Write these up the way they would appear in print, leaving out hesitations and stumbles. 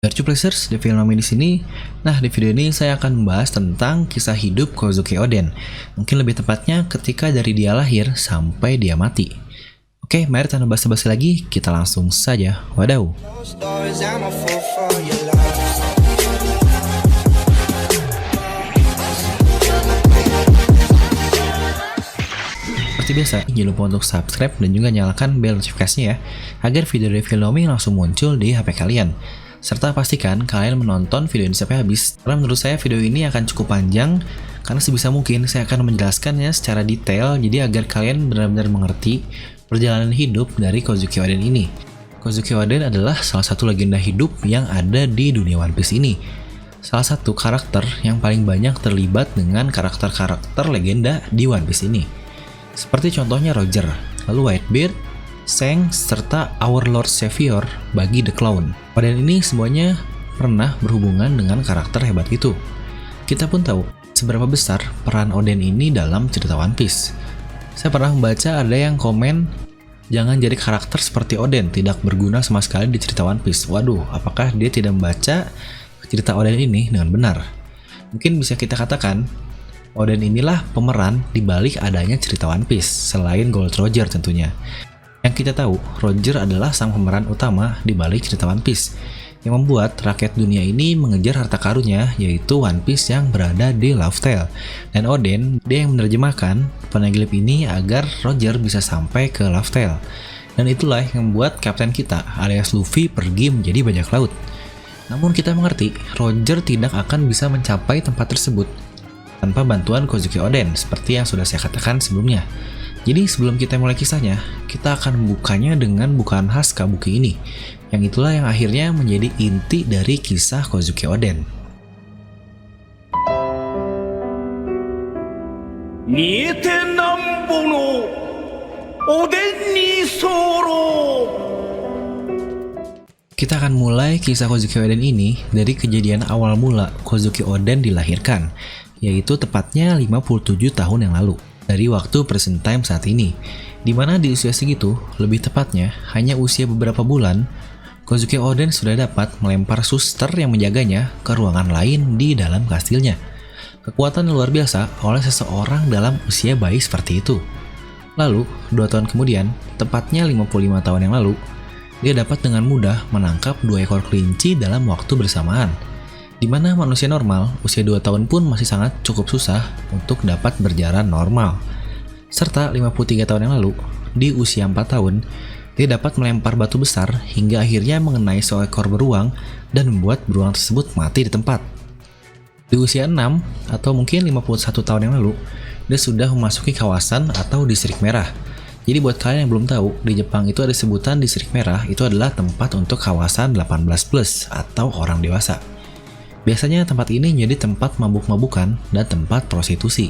Mercuplexers, di Filmnomi di sini. Nah, di video ini saya akan membahas tentang kisah hidup Kozuki Oden. Mungkin lebih tepatnya ketika dari dia lahir sampai dia mati. Oke, mari tanpa basa-basi lagi, kita langsung saja. Wadaw. Seperti biasa, jangan lupa untuk subscribe dan juga nyalakan bel notifikasinya ya, agar video dari Filmnomi langsung muncul di HP kalian. Serta pastikan kalian menonton video ini sampai habis, karena menurut saya video ini akan cukup panjang, karena sebisa mungkin saya akan menjelaskannya secara detail, jadi agar kalian benar-benar mengerti perjalanan hidup dari Kozuki Oden ini. Kozuki Oden adalah salah satu legenda hidup yang ada di dunia One Piece ini. Salah satu karakter yang paling banyak terlibat dengan karakter-karakter legenda di One Piece ini. Seperti contohnya Roger, lalu Whitebeard, Shanks, serta Our Lord Savior bagi The Clown. Oden ini semuanya pernah berhubungan dengan karakter hebat itu. Kita pun tahu seberapa besar peran Oden ini dalam cerita One Piece. Saya pernah membaca ada yang komen, jangan jadi karakter seperti Oden, tidak berguna sama sekali di cerita One Piece. Waduh, apakah dia tidak membaca cerita Oden ini dengan benar? Mungkin bisa kita katakan Oden inilah pemeran di balik adanya cerita One Piece, selain Gold Roger tentunya. Yang kita tahu, Roger adalah sang pemeran utama di balik cerita One Piece, yang membuat rakyat dunia ini mengejar harta karunnya, yaitu One Piece yang berada di Laugh Tale. Dan Oden, dia yang menerjemahkan peneglip ini agar Roger bisa sampai ke Laugh Tale. Dan itulah yang membuat kapten kita, alias Luffy, pergi menjadi bajak laut. Namun kita mengerti, Roger tidak akan bisa mencapai tempat tersebut tanpa bantuan Kozuki Oden, seperti yang sudah saya katakan sebelumnya. Jadi sebelum kita mulai kisahnya, kita akan membukanya dengan bukaan khas Kabuki ini, yang itulah yang akhirnya menjadi inti dari kisah Kozuki Oden. Kita akan mulai kisah Kozuki Oden ini dari kejadian awal mula Kozuki Oden dilahirkan, yaitu tepatnya 57 tahun yang lalu dari waktu present time saat ini, dimana di usia segitu, lebih tepatnya hanya usia beberapa bulan, Kozuki Oden sudah dapat melempar suster yang menjaganya ke ruangan lain di dalam kastilnya. Kekuatan luar biasa oleh seseorang dalam usia bayi seperti itu. Lalu, 2 tahun kemudian, tepatnya 55 tahun yang lalu, dia dapat dengan mudah menangkap 2 ekor kelinci dalam waktu bersamaan. Di mana manusia normal, usia 2 tahun pun masih sangat cukup susah untuk dapat berjalan normal. Serta 53 tahun yang lalu, di usia 4 tahun, dia dapat melempar batu besar hingga akhirnya mengenai seekor beruang dan membuat beruang tersebut mati di tempat. Di usia 6 atau mungkin 51 tahun yang lalu, dia sudah memasuki kawasan atau distrik merah. Jadi buat kalian yang belum tahu, di Jepang itu ada sebutan distrik merah, itu adalah tempat untuk kawasan 18+ atau orang dewasa. Biasanya tempat ini menjadi tempat mabuk-mabukan dan tempat prostitusi.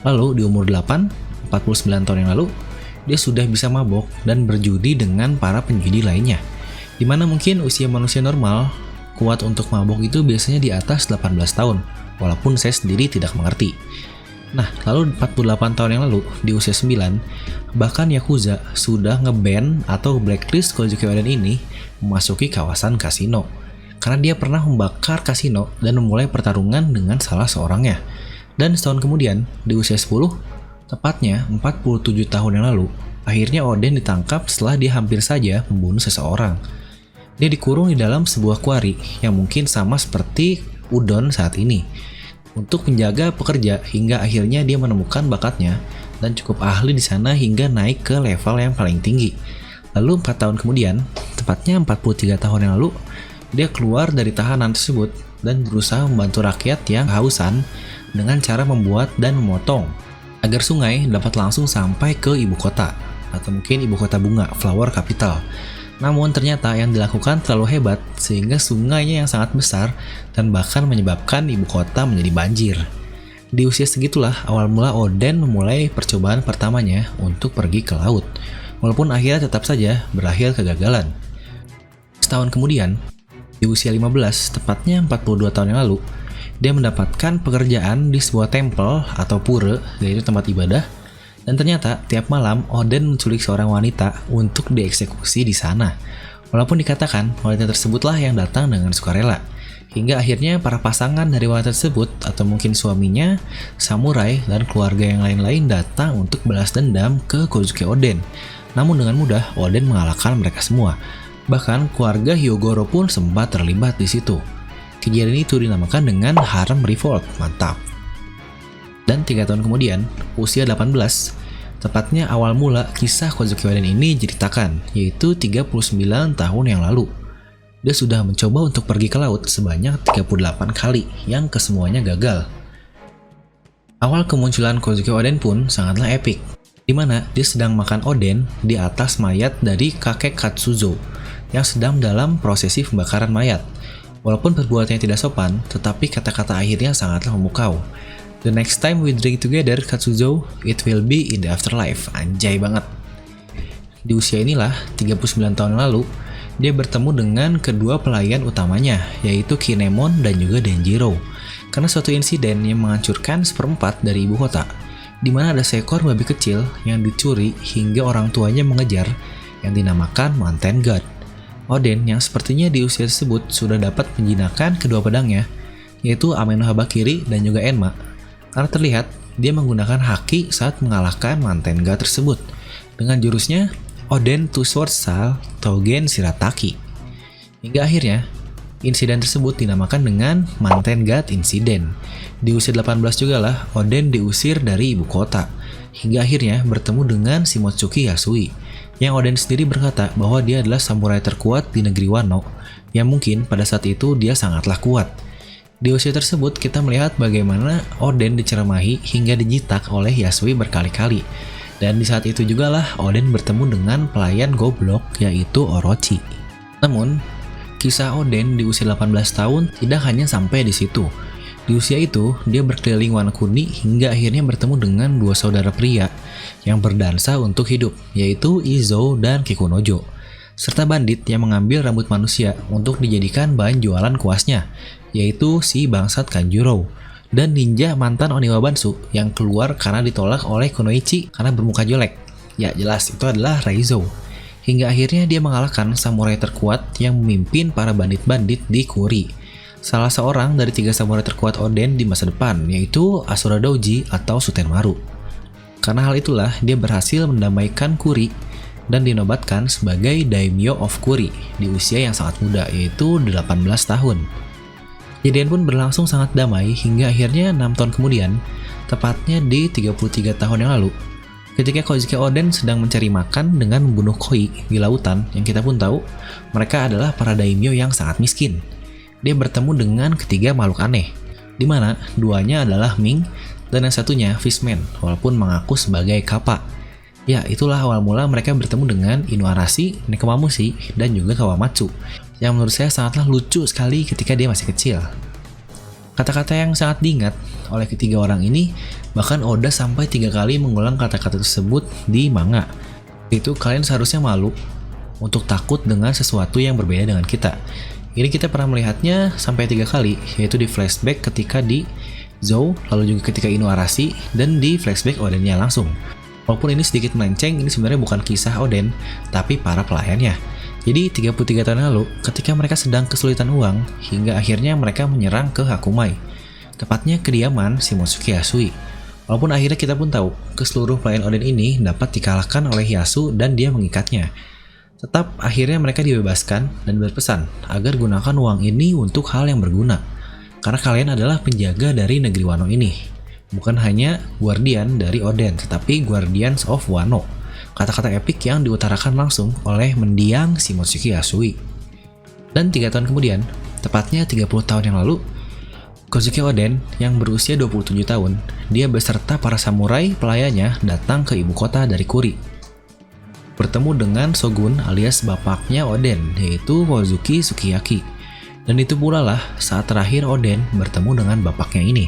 Lalu di umur 8, 49 tahun yang lalu, dia sudah bisa mabuk dan berjudi dengan para penjudi lainnya. Dimana mungkin usia manusia normal kuat untuk mabuk itu biasanya di atas 18 tahun, walaupun saya sendiri tidak mengerti. Nah, lalu 48 tahun yang lalu, di usia 9, bahkan Yakuza sudah nge-ban atau blacklist Kozuki Oden ini memasuki kawasan kasino. Karena dia pernah membakar kasino dan memulai pertarungan dengan salah seorangnya. Dan setahun kemudian, di usia 10, tepatnya 47 tahun yang lalu, akhirnya Oden ditangkap setelah dia hampir saja membunuh seseorang. Dia dikurung di dalam sebuah kuari yang mungkin sama seperti Udon saat ini, untuk menjaga pekerja hingga akhirnya dia menemukan bakatnya dan cukup ahli di sana hingga naik ke level yang paling tinggi. Lalu 4 tahun kemudian, tepatnya 43 tahun yang lalu, dia keluar dari tahanan tersebut dan berusaha membantu rakyat yang kehausan dengan cara membuat dan memotong agar sungai dapat langsung sampai ke ibu kota, atau mungkin ibu kota bunga, Flower Capital. Namun ternyata yang dilakukan terlalu hebat sehingga sungainya yang sangat besar dan bahkan menyebabkan ibu kota menjadi banjir. Di usia segitulah awal mula Oden memulai percobaan pertamanya untuk pergi ke laut, walaupun akhirnya tetap saja berakhir kegagalan. Setahun kemudian, di usia 15, tepatnya 42 tahun yang lalu, dia mendapatkan pekerjaan di sebuah tempel atau pura, yaitu tempat ibadah, dan ternyata tiap malam Oden menculik seorang wanita untuk dieksekusi di sana. Walaupun dikatakan wanita tersebutlah yang datang dengan sukarela, hingga akhirnya para pasangan dari wanita tersebut atau mungkin suaminya, samurai, dan keluarga yang lain-lain datang untuk balas dendam ke Kozuki Oden. Namun dengan mudah Oden mengalahkan mereka semua. Bahkan keluarga Hyogoro pun sempat terlibat di situ. Kejadian itu dinamakan dengan Harem Revolt. Mantap. Dan 3 tahun kemudian, usia 18, tepatnya awal mula kisah Kozuki Oden ini diceritakan, yaitu 39 tahun yang lalu. Dia sudah mencoba untuk pergi ke laut sebanyak 38 kali, yang kesemuanya gagal. Awal kemunculan Kozuki Oden pun sangatlah epik, di mana dia sedang makan oden di atas mayat dari kakek Katsuzo, yang sedang dalam prosesi pembakaran mayat. Walaupun perbuatannya tidak sopan, tetapi kata-kata akhirnya sangatlah memukau. The next time we drink together, Katsuzo, it will be in the afterlife. Anjay banget. Di usia inilah, 39 tahun lalu, dia bertemu dengan kedua pelayan utamanya, yaitu Kinemon dan juga Denjiro. Karena suatu insiden yang menghancurkan seperempat dari ibu kota, di mana ada seekor babi kecil yang dicuri hingga orang tuanya mengejar, yang dinamakan Mountain God. Oden yang sepertinya di usia tersebut sudah dapat menjinakkan kedua pedangnya, yaitu Ame no Habakiri dan juga Enma. Karena terlihat dia menggunakan haki saat mengalahkan Mountain God tersebut dengan jurusnya Oden Two Sword Style Tougen Shirataki. Hingga akhirnya insiden tersebut dinamakan dengan Mountain God Incident. Di usia 18 juga lah Oden diusir dari ibu kota, hingga akhirnya bertemu dengan Shimotsuki Yasui, yang Oden sendiri berkata bahwa dia adalah samurai terkuat di negeri Wano, yang mungkin pada saat itu dia sangatlah kuat. Di usia tersebut kita melihat bagaimana Oden diceramahi hingga dijitak oleh Yasui berkali-kali. Dan di saat itu juga lah Oden bertemu dengan pelayan goblok yaitu Orochi. Namun, kisah Oden di usia 18 tahun tidak hanya sampai di situ. Di usia itu, dia berkeliling Wano Kuni hingga akhirnya bertemu dengan dua saudara pria yang berdansa untuk hidup, yaitu Izo dan Kikunojo, serta bandit yang mengambil rambut manusia untuk dijadikan bahan jualan kuasnya, yaitu si bangsat Kanjuro, dan ninja mantan Oniwa Bansu yang keluar karena ditolak oleh Kunoichi karena bermuka jelek. Ya jelas itu adalah Raizo. Hingga akhirnya dia mengalahkan samurai terkuat yang memimpin para bandit-bandit di Kuri. Salah seorang dari 3 samurai terkuat Oden di masa depan, yaitu Asura Doji atau Sutenmaru. Karena hal itulah dia berhasil mendamaikan Kuri dan dinobatkan sebagai Daimyo of Kuri di usia yang sangat muda, yaitu 18 tahun. Kejadian pun berlangsung sangat damai hingga akhirnya 6 tahun kemudian, tepatnya di 33 tahun yang lalu, ketika Kozuki Oden sedang mencari makan dengan membunuh koi di lautan, yang kita pun tahu mereka adalah para daimyo yang sangat miskin. Dia bertemu dengan ketiga makhluk aneh, di mana duanya adalah Ming dan yang satunya Fishman, walaupun mengaku sebagai Kappa. Ya, itulah awal mula mereka bertemu dengan Inuarashi, Nekomamushi, dan juga Kawamatsu, yang menurut saya sangatlah lucu sekali ketika dia masih kecil. Kata-kata yang sangat diingat oleh ketiga orang ini, bahkan Oda sampai 3 kali mengulang kata-kata tersebut di manga. Itu kalian seharusnya malu untuk takut dengan sesuatu yang berbeda dengan kita. Ini kita pernah melihatnya sampai 3 kali, yaitu di flashback ketika di Zou, lalu juga ketika Inuarashi, dan di flashback Odennya langsung. Walaupun ini sedikit melenceng, ini sebenarnya bukan kisah Oden, tapi para pelayannya. Jadi 33 tahun lalu, ketika mereka sedang kesulitan uang, hingga akhirnya mereka menyerang ke Hakumai, tepatnya kediaman Shimotsuki Yasui. Walaupun akhirnya kita pun tahu, keseluruh pelayan Oden ini dapat dikalahkan oleh Yasu dan dia mengikatnya. Tetap akhirnya mereka dibebaskan dan berpesan agar gunakan uang ini untuk hal yang berguna. Karena kalian adalah penjaga dari negeri Wano ini. Bukan hanya guardian dari Oden, tetapi Guardians of Wano. Kata-kata epik yang diutarakan langsung oleh mendiang Shimotsuki Yasui. Dan 3 tahun kemudian, tepatnya 30 tahun yang lalu, Kozuki Oden yang berusia 27 tahun, dia beserta para samurai pelayannya datang ke ibu kota dari Kuri. Bertemu dengan Shogun alias bapaknya Oden, yaitu Kozuki Sukiyaki. Dan itu pula lah saat terakhir Oden bertemu dengan bapaknya ini.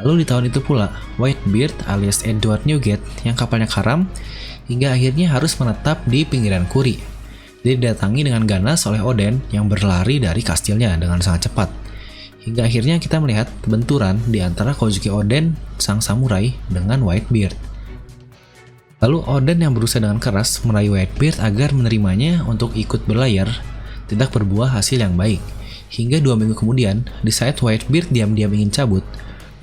Lalu di tahun itu pula, Whitebeard alias Edward Newgate yang kapalnya karam, hingga akhirnya harus menetap di pinggiran Kuri. Dia didatangi dengan ganas oleh Oden yang berlari dari kastilnya dengan sangat cepat. Hingga akhirnya kita melihat benturan di antara Kozuki Oden, sang samurai, dengan Whitebeard. Lalu Oden yang berusaha dengan keras merayu Whitebeard agar menerimanya untuk ikut berlayar tidak berbuah hasil yang baik. Hingga 2 minggu kemudian, di saat Whitebeard diam-diam ingin cabut,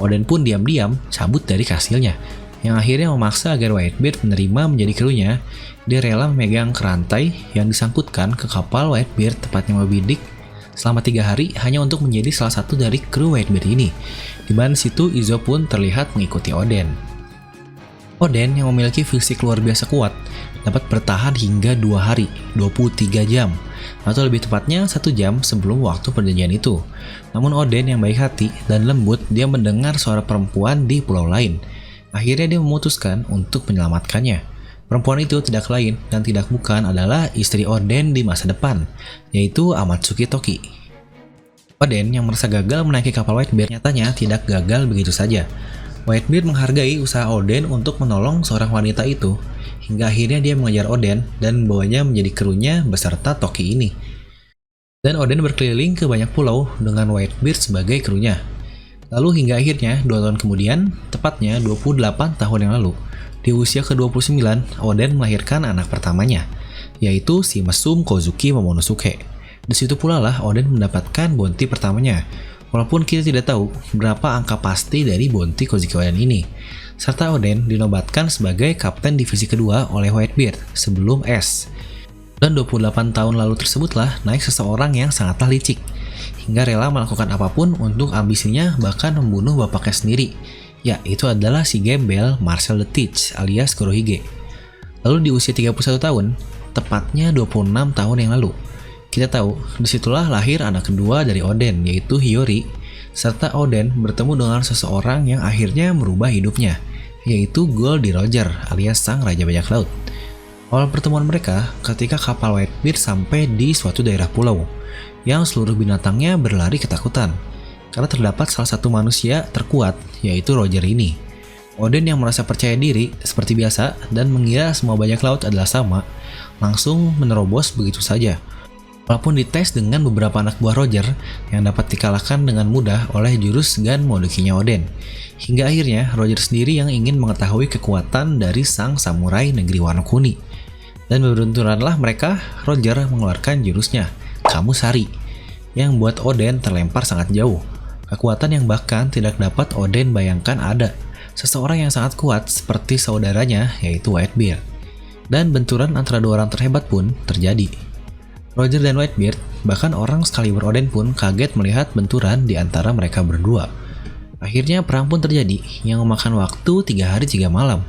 Oden pun diam-diam cabut dari kastilnya, yang akhirnya memaksa agar Whitebeard menerima menjadi krunya. Dia rela memegang kerantai yang disangkutkan ke kapal Whitebeard, tepatnya Moby Dick, selama 3 hari hanya untuk menjadi salah satu dari kru Whitebeard ini. Di mana situ Izo pun terlihat mengikuti Oden. Oden yang memiliki fisik luar biasa kuat dapat bertahan hingga 2 hari, 23 jam, atau lebih tepatnya 1 jam sebelum waktu perjanjian itu. Namun Oden yang baik hati dan lembut, dia mendengar suara perempuan di pulau lain. Akhirnya dia memutuskan untuk menyelamatkannya. Perempuan itu tidak lain dan tidak bukan adalah istri Oden di masa depan, yaitu Amatsuki Toki. Oden yang merasa gagal menaiki kapal Whitebeard nyatanya tidak gagal begitu saja. Whitebeard menghargai usaha Oden untuk menolong seorang wanita itu, hingga akhirnya dia mengejar Oden dan membawanya menjadi krunya beserta Toki ini. Dan Oden berkeliling ke banyak pulau dengan Whitebeard sebagai krunya. Lalu hingga akhirnya 2 tahun kemudian, tepatnya 28 tahun yang lalu, di usia ke-29, Oden melahirkan anak pertamanya, yaitu si mesum Kozuki Momonosuke. Di situ pula lah Oden mendapatkan bounty pertamanya, walaupun kita tidak tahu berapa angka pasti dari bounty Kozuki Oden ini. Serta Oden dinobatkan sebagai kapten divisi kedua oleh Whitebeard sebelum S. Dan 28 tahun lalu tersebutlah naik seseorang yang sangatlah licik, hingga rela melakukan apapun untuk ambisinya, bahkan membunuh bapaknya sendiri. Ya, itu adalah si gembel Marcel the Teach alias Kurohige. Lalu di usia 31 tahun, tepatnya 26 tahun yang lalu, kita tahu disitulah lahir anak kedua dari Oden, yaitu Hiyori. Serta Oden bertemu dengan seseorang yang akhirnya merubah hidupnya, yaitu Goldie Roger alias sang Raja Bajak Laut. Awal pertemuan mereka ketika kapal Whitebeard sampai di suatu daerah pulau, yang seluruh binatangnya berlari ketakutan, karena terdapat salah satu manusia terkuat, yaitu Roger ini. Oden yang merasa percaya diri seperti biasa dan mengira semua bajak laut adalah sama, langsung menerobos begitu saja. Walaupun dites dengan beberapa anak buah Roger yang dapat dikalahkan dengan mudah oleh jurus Gun Modoki-nya Oden. Hingga akhirnya Roger sendiri yang ingin mengetahui kekuatan dari sang samurai negeri Wano Kuni. Dan berbenturanlah mereka, Roger mengeluarkan jurusnya, Kamusari, yang membuat Oden terlempar sangat jauh. Kekuatan yang bahkan tidak dapat Oden bayangkan ada. Seseorang yang sangat kuat seperti saudaranya, yaitu Whitebeard. Dan benturan antara 2 orang terhebat pun terjadi. Roger dan Whitebeard, bahkan orang sekaliber Oden pun kaget melihat benturan di antara mereka berdua. Akhirnya perang pun terjadi yang memakan waktu 3 hari 3 malam.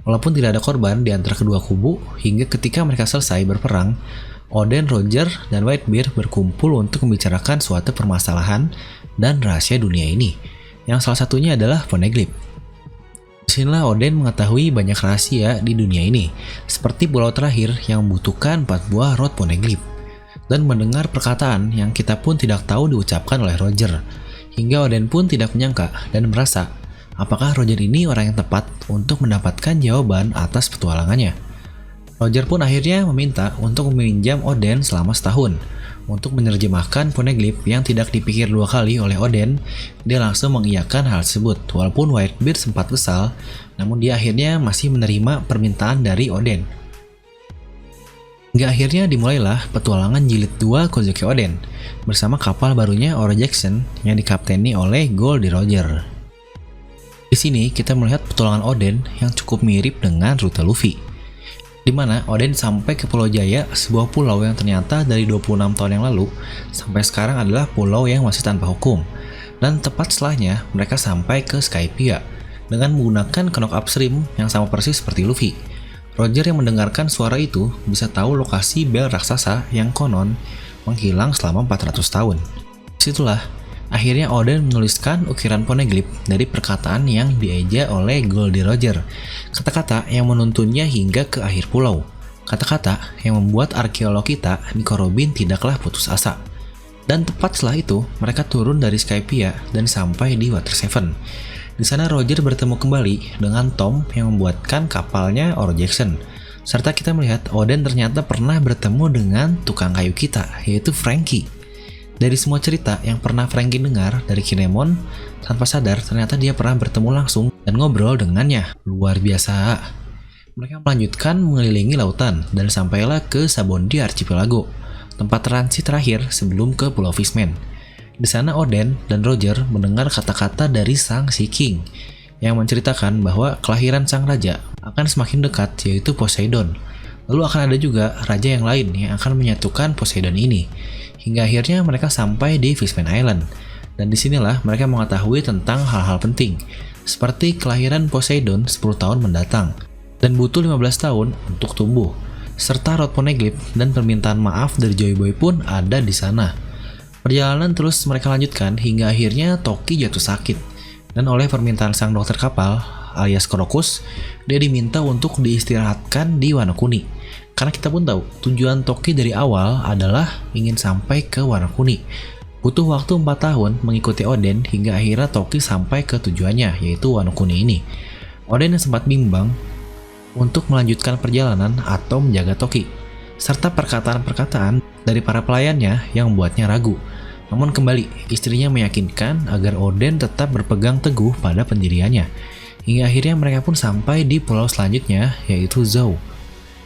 Walaupun tidak ada korban di antara kedua kubu, hingga ketika mereka selesai berperang, Oden, Roger, dan Whitebeard berkumpul untuk membicarakan suatu permasalahan dan rahasia dunia ini, yang salah satunya adalah Poneglyph. Disinilah Oden mengetahui banyak rahasia di dunia ini, seperti pulau terakhir yang membutuhkan 4 buah rod Poneglyph. Dan mendengar perkataan yang kita pun tidak tahu diucapkan oleh Roger, hingga Oden pun tidak menyangka dan merasa apakah Roger ini orang yang tepat untuk mendapatkan jawaban atas petualangannya. Roger pun akhirnya meminta untuk meminjam Oden selama setahun untuk menerjemahkan Poneglyph yang tidak dipikir 2 kali oleh Oden. Dia langsung mengiyakan hal tersebut, walaupun Whitebeard sempat kesal, namun dia akhirnya masih menerima permintaan dari Oden. Hingga akhirnya dimulailah petualangan jilid 2 Kozuki Oden bersama kapal barunya Oro Jackson yang dikapteni oleh Goldie Roger. Di sini kita melihat petualangan Oden yang cukup mirip dengan rute Luffy, di mana Oden sampai ke Pulau Jaya, sebuah pulau yang ternyata dari 26 tahun yang lalu sampai sekarang adalah pulau yang masih tanpa hukum. Dan tepat setelahnya mereka sampai ke Skypiea dengan menggunakan kenok upstream yang sama persis seperti Luffy. Roger yang mendengarkan suara itu bisa tahu lokasi bel raksasa yang konon menghilang selama 400 tahun. Disitulah akhirnya Oden menuliskan ukiran Poneglyph dari perkataan yang dieja oleh Goldie Roger, kata-kata yang menuntunnya hingga ke akhir pulau, kata-kata yang membuat arkeolog kita Nico Robin tidaklah putus asa. Dan tepat setelah itu mereka turun dari Skypiea dan sampai di Water 7. Di sana Roger bertemu kembali dengan Tom yang membuatkan kapalnya Oro Jackson. Serta kita melihat Oden ternyata pernah bertemu dengan tukang kayu kita, yaitu Franky. Dari semua cerita yang pernah Franky dengar dari Kinemon, tanpa sadar ternyata dia pernah bertemu langsung dan ngobrol dengannya. Luar biasa. Mereka melanjutkan mengelilingi lautan dan sampailah ke Sabondi Archipelago, tempat transit terakhir sebelum ke Pulau Fishman. Di sana Oden dan Roger mendengar kata-kata dari sang Sea King yang menceritakan bahwa kelahiran sang raja akan semakin dekat, yaitu Poseidon. Lalu akan ada juga raja yang lain yang akan menyatukan Poseidon ini. Hingga akhirnya mereka sampai di Fishman Island. Dan disinilah mereka mengetahui tentang hal-hal penting, seperti kelahiran Poseidon 10 tahun mendatang, dan butuh 15 tahun untuk tumbuh, serta Rod Poneglyph dan permintaan maaf dari Joy Boy pun ada di sana. Perjalanan terus mereka lanjutkan hingga akhirnya Toki jatuh sakit, dan oleh permintaan sang dokter kapal, alias Krokus, dia diminta untuk diistirahatkan di Wano Kuni. Karena kita pun tahu, tujuan Toki dari awal adalah ingin sampai ke Wano Kuni. Butuh waktu 4 tahun mengikuti Oden hingga akhirnya Toki sampai ke tujuannya, yaitu Wano Kuni ini. Oden yang sempat bimbang untuk melanjutkan perjalanan atau menjaga Toki, serta perkataan-perkataan dari para pelayannya yang membuatnya ragu. Namun kembali, istrinya meyakinkan agar Oden tetap berpegang teguh pada pendiriannya. Hingga akhirnya mereka pun sampai di pulau selanjutnya, yaitu Zou.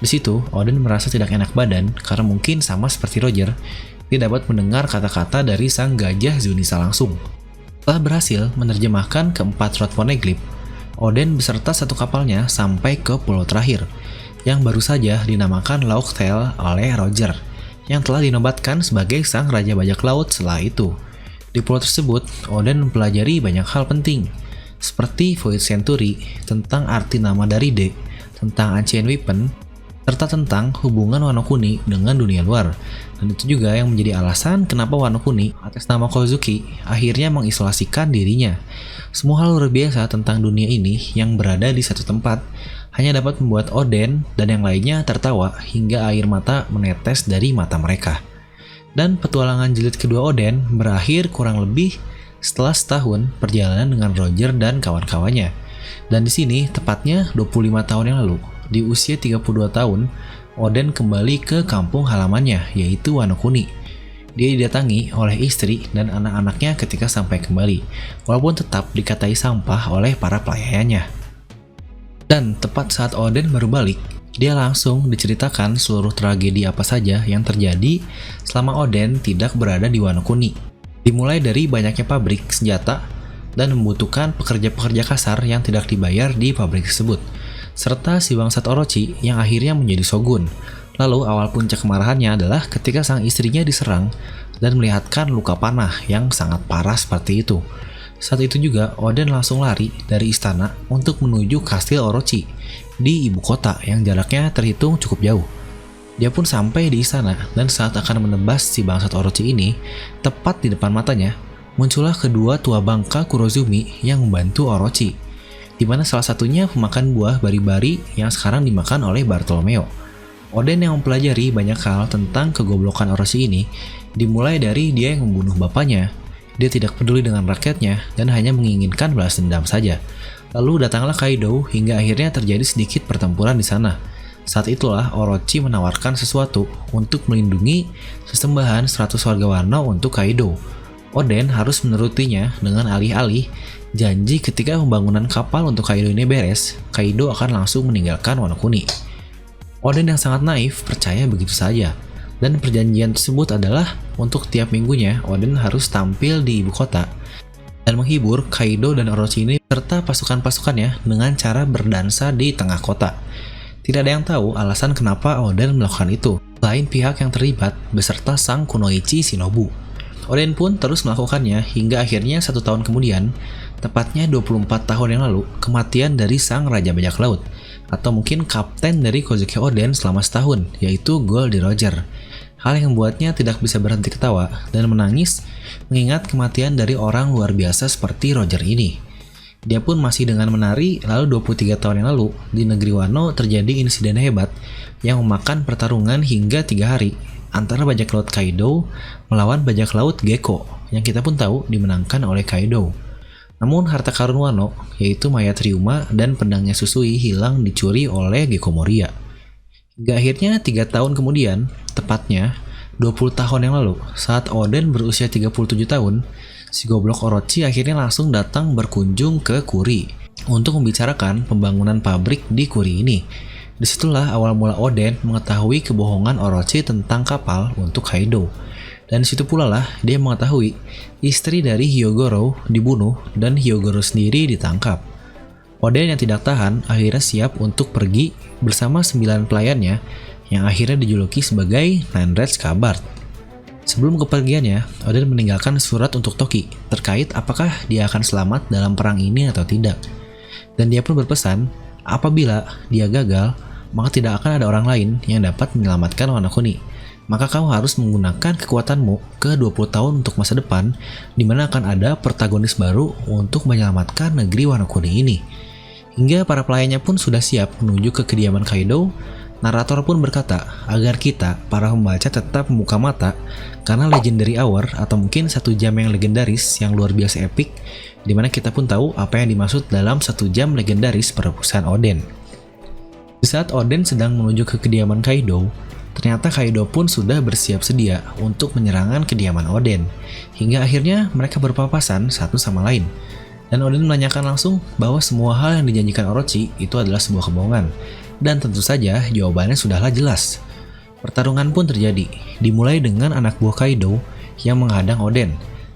Di situ, Oden merasa tidak enak badan karena mungkin sama seperti Roger, dia dapat mendengar kata-kata dari sang gajah Zunisa langsung. Setelah berhasil menerjemahkan keempat Rod Poneglyph, Oden beserta satu kapalnya sampai ke pulau terakhir, yang baru saja dinamakan Laugtail oleh Roger, yang telah dinobatkan sebagai sang raja bajak laut setelah itu. Di pulau tersebut, Oden mempelajari banyak hal penting, seperti Void Century, tentang arti nama dari D, tentang Ancient Weapon, serta tentang hubungan Wano Kuni dengan dunia luar. Dan itu juga yang menjadi alasan kenapa Wano Kuni atas nama Kozuki akhirnya mengisolasikan dirinya. Semua hal luar biasa tentang dunia ini yang berada di satu tempat hanya dapat membuat Oden dan yang lainnya tertawa hingga air mata menetes dari mata mereka. Dan petualangan jilid kedua Oden berakhir kurang lebih setelah setahun perjalanan dengan Roger dan kawan-kawannya. Dan di sini tepatnya 25 tahun yang lalu, di usia 32 tahun, Oden kembali ke kampung halamannya, yaitu Wano Kuni. Dia didatangi oleh istri dan anak-anaknya ketika sampai kembali, walaupun tetap dikatai sampah oleh para pelayannya. Dan tepat saat Oden baru balik, dia langsung diceritakan seluruh tragedi apa saja yang terjadi selama Oden tidak berada di Wano Kuni. Dimulai dari banyaknya pabrik senjata dan membutuhkan pekerja-pekerja kasar yang tidak dibayar di pabrik tersebut, serta si bangsat Orochi yang akhirnya menjadi shogun. Lalu awal puncak kemarahannya adalah ketika sang istrinya diserang dan melihatkan luka panah yang sangat parah seperti itu. Saat itu juga Oden langsung lari dari istana untuk menuju kastil Orochi di ibu kota yang jaraknya terhitung cukup jauh. Dia pun sampai di istana dan saat akan menebas si bangsat Orochi ini, tepat di depan matanya muncullah kedua tua bangka Kurozumi yang membantu Orochi, di mana salah satunya pemakan buah bari-bari yang sekarang dimakan oleh Bartolomeo. Oden yang mempelajari banyak hal tentang kegoblokan Orochi ini, dimulai dari dia yang membunuh bapaknya. Dia tidak peduli dengan rakyatnya dan hanya menginginkan balas dendam saja. Lalu datanglah Kaido hingga akhirnya terjadi sedikit pertempuran di sana. Saat itulah Orochi menawarkan sesuatu untuk melindungi sesembahan 100 warga Wano untuk Kaido. Oden harus menurutinya dengan alih-alih janji ketika pembangunan kapal untuk Kaido ini beres, Kaido akan langsung meninggalkan Wano Kuni. Oden yang sangat naif percaya begitu saja, dan perjanjian tersebut adalah untuk tiap minggunya Oden harus tampil di ibu kota dan menghibur Kaido dan Orochi ini serta pasukan-pasukannya dengan cara berdansa di tengah kota. Tidak ada yang tahu alasan kenapa Oden melakukan itu, selain pihak yang terlibat beserta sang Kunoichi Shinobu. Oden pun terus melakukannya hingga akhirnya 1 tahun kemudian, tepatnya 24 tahun yang lalu, kematian dari sang Raja Bajak Laut, atau mungkin kapten dari Kozuki Oden selama setahun, yaitu Goldie Roger. Hal yang membuatnya tidak bisa berhenti ketawa dan menangis mengingat kematian dari orang luar biasa seperti Roger ini. Dia pun masih dengan menari, lalu 23 tahun yang lalu, di negeri Wano terjadi insiden hebat yang memakan pertarungan hingga 3 hari antara bajak laut Kaido melawan bajak laut Gekko, yang kita pun tahu dimenangkan oleh Kaido. Namun harta karun Wano, yaitu mayat Ryuma dan pedangnya Susui hilang dicuri oleh Gekko Moria. Hingga akhirnya 3 tahun kemudian, tepatnya 20 tahun yang lalu, saat Oden berusia 37 tahun, si goblok Orochi akhirnya langsung datang berkunjung ke Kuri untuk membicarakan pembangunan pabrik di Kuri ini. Disitulah awal mula Oden mengetahui kebohongan Orochi tentang kapal untuk Kaido. Dan disitu pula lah dia mengetahui istri dari Hyogoro dibunuh dan Hyogoro sendiri ditangkap. Oden yang tidak tahan akhirnya siap untuk pergi bersama 9 pelayannya yang akhirnya dijuluki sebagai Nine Red Scabbard. Sebelum kepergiannya, Oden meninggalkan surat untuk Toki terkait apakah dia akan selamat dalam perang ini atau tidak. Dan dia pun berpesan, apabila dia gagal, maka tidak akan ada orang lain yang dapat menyelamatkan Wano Kuni. Maka kamu harus menggunakan kekuatanmu ke 20 tahun untuk masa depan, di mana akan ada protagonis baru untuk menyelamatkan negeri Wano Kuni ini. Hingga para pelayannya pun sudah siap menuju ke kediaman Kaido. Narator pun berkata agar kita, para pembaca, tetap membuka mata karena Legendary Hour atau mungkin 1 jam yang legendaris yang luar biasa epic, dimana kita pun tahu apa yang dimaksud dalam 1 jam legendaris perebusan Oden. Di saat Oden sedang menuju ke kediaman Kaido, ternyata Kaido pun sudah bersiap sedia untuk menyerangan kediaman Oden, hingga akhirnya mereka berpapasan satu sama lain. Dan Oden menanyakan langsung bahwa semua hal yang dijanjikan Orochi itu adalah sebuah kebohongan. Dan tentu saja jawabannya sudahlah jelas. Pertarungan pun terjadi, dimulai dengan anak buah Kaido yang menghadang Oden,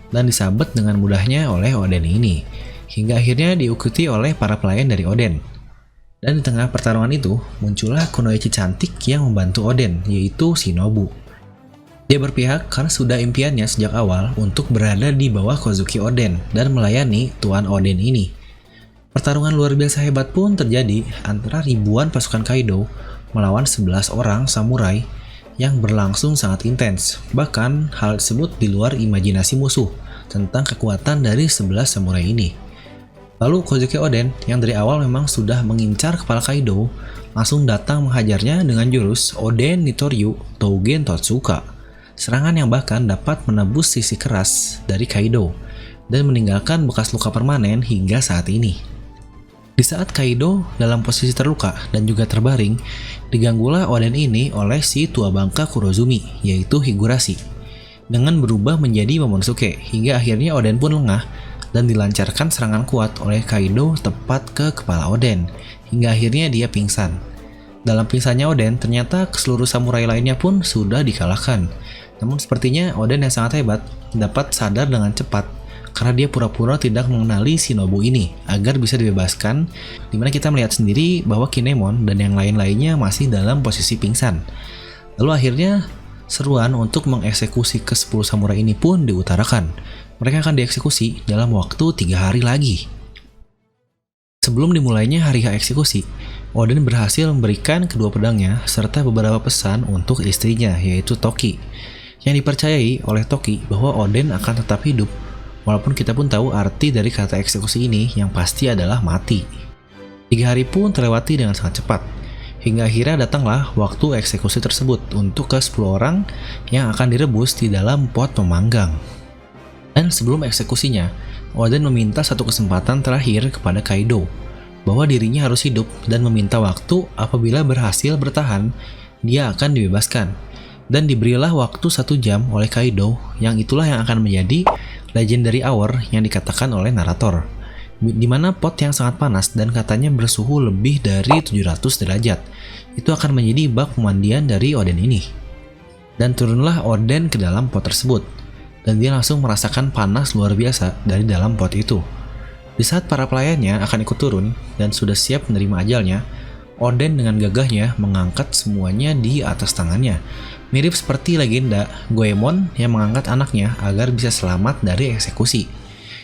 dan disabet dengan mudahnya oleh Oden ini, hingga akhirnya diikuti oleh para pelayan dari Oden. Dan di tengah pertarungan itu, muncullah Kunoichi cantik yang membantu Oden, yaitu Shinobu. Dia berpihak karena sudah impiannya sejak awal untuk berada di bawah Kozuki Oden dan melayani Tuan Oden ini. Pertarungan luar biasa hebat pun terjadi antara ribuan pasukan Kaido melawan 11 orang samurai yang berlangsung sangat intens. Bahkan hal tersebut di luar imajinasi musuh tentang kekuatan dari 11 samurai ini. Lalu Kozuki Oden yang dari awal memang sudah mengincar kepala Kaido langsung datang menghajarnya dengan jurus Oden Nitoryu Tougen Totsuka. Serangan yang bahkan dapat menebus sisi keras dari Kaido dan meninggalkan bekas luka permanen hingga saat ini. Di saat Kaido dalam posisi terluka dan juga terbaring, diganggulah Oden ini oleh si tua bangka Kurozumi, yaitu Higurashi, dengan berubah menjadi Momonosuke, hingga akhirnya Oden pun lengah dan dilancarkan serangan kuat oleh Kaido tepat ke kepala Oden, hingga akhirnya dia pingsan. Dalam pingsannya Oden, ternyata seluruh samurai lainnya pun sudah dikalahkan. Namun sepertinya Oden yang sangat hebat dapat sadar dengan cepat karena dia pura-pura tidak mengenali Shinobu ini agar bisa dibebaskan, dimana kita melihat sendiri bahwa Kinemon dan yang lain-lainnya masih dalam posisi pingsan. Lalu akhirnya seruan untuk mengeksekusi ke-10 samurai ini pun diutarakan. Mereka akan dieksekusi dalam waktu 3 hari lagi. Sebelum dimulainya hari H eksekusi, Oden berhasil memberikan kedua pedangnya serta beberapa pesan untuk istrinya, yaitu Toki, yang dipercayai oleh Toki bahwa Oden akan tetap hidup, walaupun kita pun tahu arti dari kata eksekusi ini yang pasti adalah mati. 3 hari pun terlewati dengan sangat cepat, hingga akhirnya datanglah waktu eksekusi tersebut untuk ke-10 orang yang akan direbus di dalam pot pemanggang. Dan sebelum eksekusinya, Oden meminta satu kesempatan terakhir kepada Kaido, bahwa dirinya harus hidup dan meminta waktu apabila berhasil bertahan, dia akan dibebaskan. Dan diberilah waktu 1 jam oleh Kaido, yang itulah yang akan menjadi Legendary Hour yang dikatakan oleh narator, di mana pot yang sangat panas dan katanya bersuhu lebih dari 700 derajat, itu akan menjadi bak pemandian dari Oden ini. Dan turunlah Oden ke dalam pot tersebut, dan dia langsung merasakan panas luar biasa dari dalam pot itu. Di saat para pelayannya akan ikut turun dan sudah siap menerima ajalnya, Oden dengan gagahnya mengangkat semuanya di atas tangannya, mirip seperti legenda Goemon yang mengangkat anaknya agar bisa selamat dari eksekusi.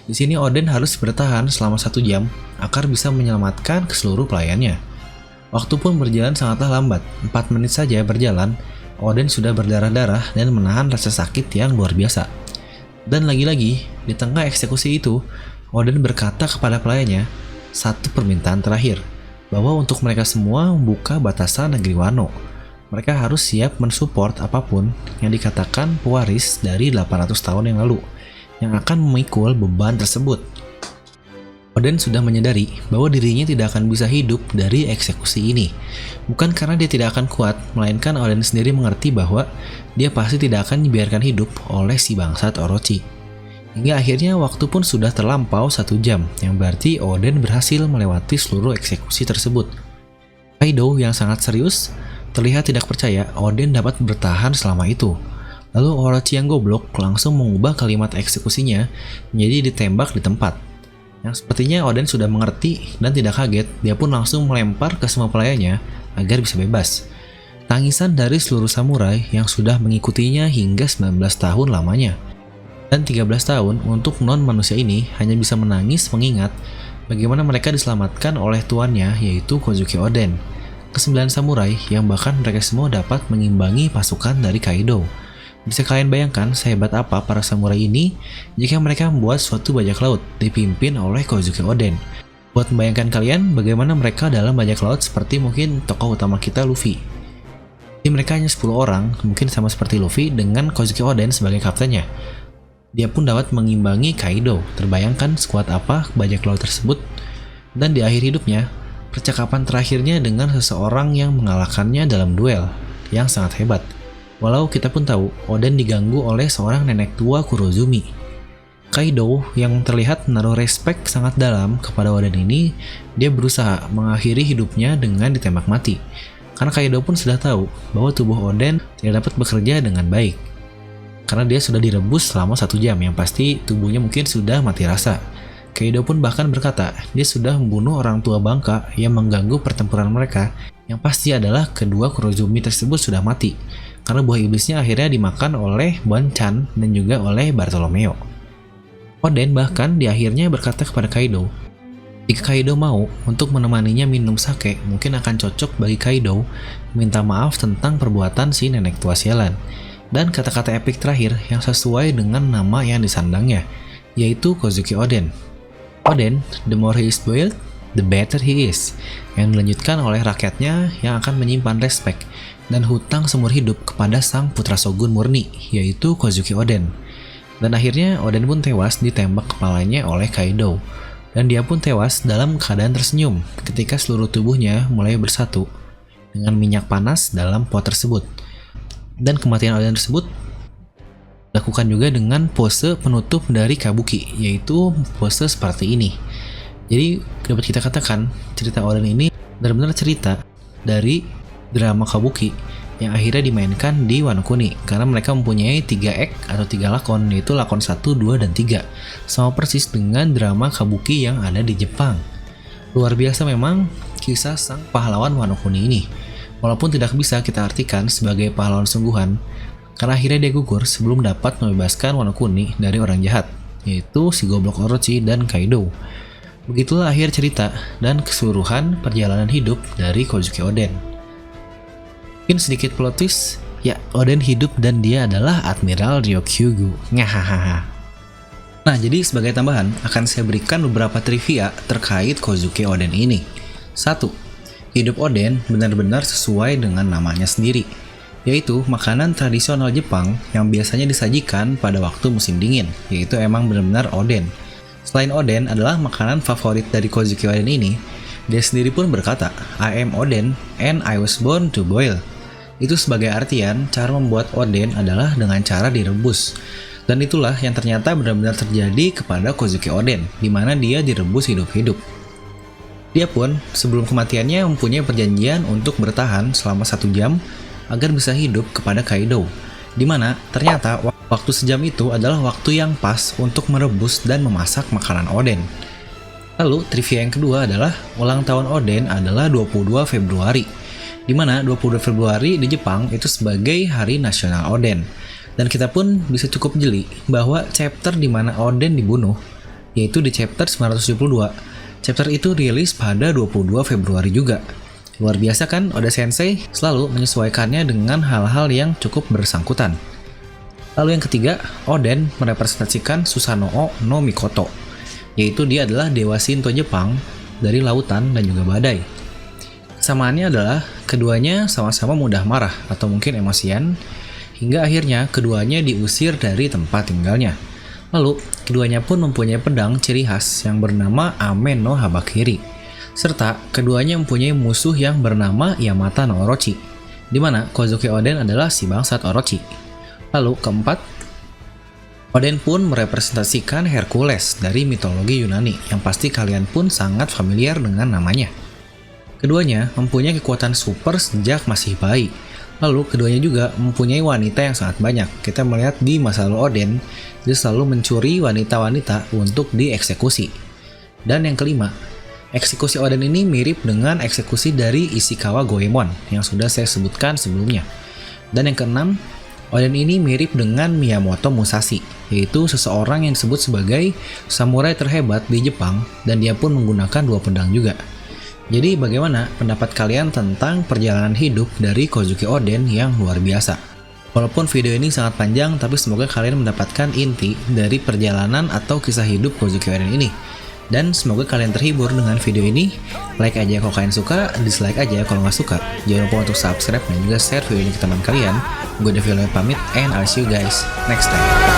Di sini Oden harus bertahan selama 1 jam agar bisa menyelamatkan ke seluruh pelayannya. Waktu pun berjalan sangatlah lambat, 4 menit saja berjalan, Oden sudah berdarah-darah dan menahan rasa sakit yang luar biasa. Dan lagi-lagi, di tengah eksekusi itu, Oden berkata kepada pelayannya satu permintaan terakhir, bahwa untuk mereka semua membuka batasan negeri Wano. Mereka harus siap mensupport apapun yang dikatakan pewaris dari 800 tahun yang lalu, yang akan memikul beban tersebut. Oden sudah menyadari bahwa dirinya tidak akan bisa hidup dari eksekusi ini. Bukan karena dia tidak akan kuat, melainkan Oden sendiri mengerti bahwa dia pasti tidak akan dibiarkan hidup oleh si bangsat Orochi. Hingga akhirnya waktu pun sudah terlampau 1 jam, yang berarti Oden berhasil melewati seluruh eksekusi tersebut. Kaido yang sangat serius terlihat tidak percaya Oden dapat bertahan selama itu. Lalu Orochi yang goblok langsung mengubah kalimat eksekusinya menjadi ditembak di tempat. Yang sepertinya Oden sudah mengerti dan tidak kaget, dia pun langsung melempar ke semua pelayannya agar bisa bebas. Tangisan dari seluruh samurai yang sudah mengikutinya hingga 19 tahun lamanya. Dan 13 tahun untuk non-manusia ini hanya bisa menangis mengingat bagaimana mereka diselamatkan oleh tuannya yaitu Kozuki Oden. Kesembilan samurai yang bahkan mereka semua dapat mengimbangi pasukan dari Kaido. Bisa kalian bayangkan sehebat apa para samurai ini jika mereka membuat suatu bajak laut dipimpin oleh Kozuki Oden. Buat membayangkan kalian bagaimana mereka dalam bajak laut seperti mungkin tokoh utama kita Luffy. Jadi mereka hanya 10 orang, mungkin sama seperti Luffy dengan Kozuki Oden sebagai kaptennya. Dia pun dapat mengimbangi Kaido, terbayangkan sekuat apa bajak laut tersebut. Dan di akhir hidupnya, percakapan terakhirnya dengan seseorang yang mengalahkannya dalam duel, yang sangat hebat. Walau kita pun tahu, Oden diganggu oleh seorang nenek tua Kurozumi. Kaido yang terlihat menaruh respek sangat dalam kepada Oden ini, dia berusaha mengakhiri hidupnya dengan ditembak mati. Karena Kaido pun sudah tahu bahwa tubuh Oden tidak dapat bekerja dengan baik. Karena dia sudah direbus selama 1 jam, yang pasti tubuhnya mungkin sudah mati rasa. Kaido pun bahkan berkata, dia sudah membunuh orang tua bangka yang mengganggu pertempuran mereka, yang pasti adalah kedua Kurozumi tersebut sudah mati. Karena buah iblisnya akhirnya dimakan oleh Bonchan dan juga oleh Bartolomeo. Oden bahkan di akhirnya berkata kepada Kaido, jika Kaido mau untuk menemaninya minum sake, mungkin akan cocok bagi Kaido minta maaf tentang perbuatan si nenek tua sialan. Dan kata-kata epik terakhir yang sesuai dengan nama yang disandangnya, yaitu Kozuki Oden. Oden, the more he is boiled, the better he is. Yang dilanjutkan oleh rakyatnya yang akan menyimpan respek dan hutang seumur hidup kepada sang putra shogun murni, yaitu Kozuki Oden. Dan akhirnya Oden pun tewas ditembak kepalanya oleh Kaido. Dan dia pun tewas dalam keadaan tersenyum ketika seluruh tubuhnya mulai bersatu dengan minyak panas dalam pot tersebut. Dan kematian Oden tersebut dilakukan juga dengan pose penutup dari Kabuki, yaitu pose seperti ini. Jadi dapat kita katakan cerita Oden ini benar-benar cerita dari drama Kabuki yang akhirnya dimainkan di Wano Kuni, karena mereka mempunyai 3 act atau 3 lakon, yaitu lakon 1, 2, dan 3, sama persis dengan drama Kabuki yang ada di Jepang. Luar biasa memang kisah sang pahlawan Wano Kuni ini, walaupun tidak bisa kita artikan sebagai pahlawan sungguhan, karena akhirnya dia gugur sebelum dapat membebaskan Wano Kuni dari orang jahat, yaitu si goblok Orochi dan Kaido. Begitulah akhir cerita dan keseluruhan perjalanan hidup dari Kozuki Oden. Mungkin sedikit plot twist, ya Oden hidup dan dia adalah Admiral Ryokyu. Ngahaha. Nah, jadi sebagai tambahan akan saya berikan beberapa trivia terkait Kozuki Oden ini. 1. Hidup Oden benar-benar sesuai dengan namanya sendiri, yaitu makanan tradisional Jepang yang biasanya disajikan pada waktu musim dingin, yaitu emang benar-benar Oden. Selain Oden adalah makanan favorit dari Kozuki Oden ini, dia sendiri pun berkata, I am Oden and I was born to boil. Itu sebagai artian cara membuat Oden adalah dengan cara direbus. Dan itulah yang ternyata benar-benar terjadi kepada Kozuki Oden, di mana dia direbus hidup-hidup. Dia pun sebelum kematiannya mempunyai perjanjian untuk bertahan selama 1 jam agar bisa hidup kepada Kaido, di mana ternyata waktu sejam itu adalah waktu yang pas untuk merebus dan memasak makanan Oden. Lalu trivia yang kedua adalah ulang tahun Oden adalah 22 Februari, di mana 22 Februari di Jepang itu sebagai Hari Nasional Oden. Dan kita pun bisa cukup jeli bahwa chapter di mana Oden dibunuh, yaitu di chapter 972. Chapter itu rilis pada 22 Februari juga. Luar biasa kan, Oda Sensei selalu menyesuaikannya dengan hal-hal yang cukup bersangkutan. Lalu yang ketiga, Oden merepresentasikan Susanoo no Mikoto, yaitu dia adalah dewa Shinto Jepang dari lautan dan juga badai. Kesamaannya adalah keduanya sama-sama mudah marah atau mungkin emosian, hingga akhirnya keduanya diusir dari tempat tinggalnya. Lalu, keduanya pun mempunyai pedang ciri khas yang bernama Amen no Habakiri, serta keduanya mempunyai musuh yang bernama Yamata no Orochi, di mana Kozuki Oden adalah si bangsat Orochi. Lalu keempat, Oden pun merepresentasikan Hercules dari mitologi Yunani, yang pasti kalian pun sangat familiar dengan namanya. Keduanya mempunyai kekuatan super sejak masih bayi. Lalu keduanya juga mempunyai wanita yang sangat banyak. Kita melihat di masa lalu Oden, dia selalu mencuri wanita-wanita untuk dieksekusi. Dan yang kelima, eksekusi Oden ini mirip dengan eksekusi dari Ishikawa Goemon yang sudah saya sebutkan sebelumnya. Dan yang keenam, Oden ini mirip dengan Miyamoto Musashi, yaitu seseorang yang disebut sebagai samurai terhebat di Jepang dan dia pun menggunakan 2 pedang juga. Jadi bagaimana pendapat kalian tentang perjalanan hidup dari Kozuki Oden yang luar biasa? Walaupun video ini sangat panjang, tapi semoga kalian mendapatkan inti dari perjalanan atau kisah hidup Kozuki Oden ini. Dan semoga kalian terhibur dengan video ini. Like aja kalau kalian suka, dislike aja kalau nggak suka. Jangan lupa untuk subscribe dan juga share video ini ke teman kalian. Gue Devil pamit and I'll see you guys next time.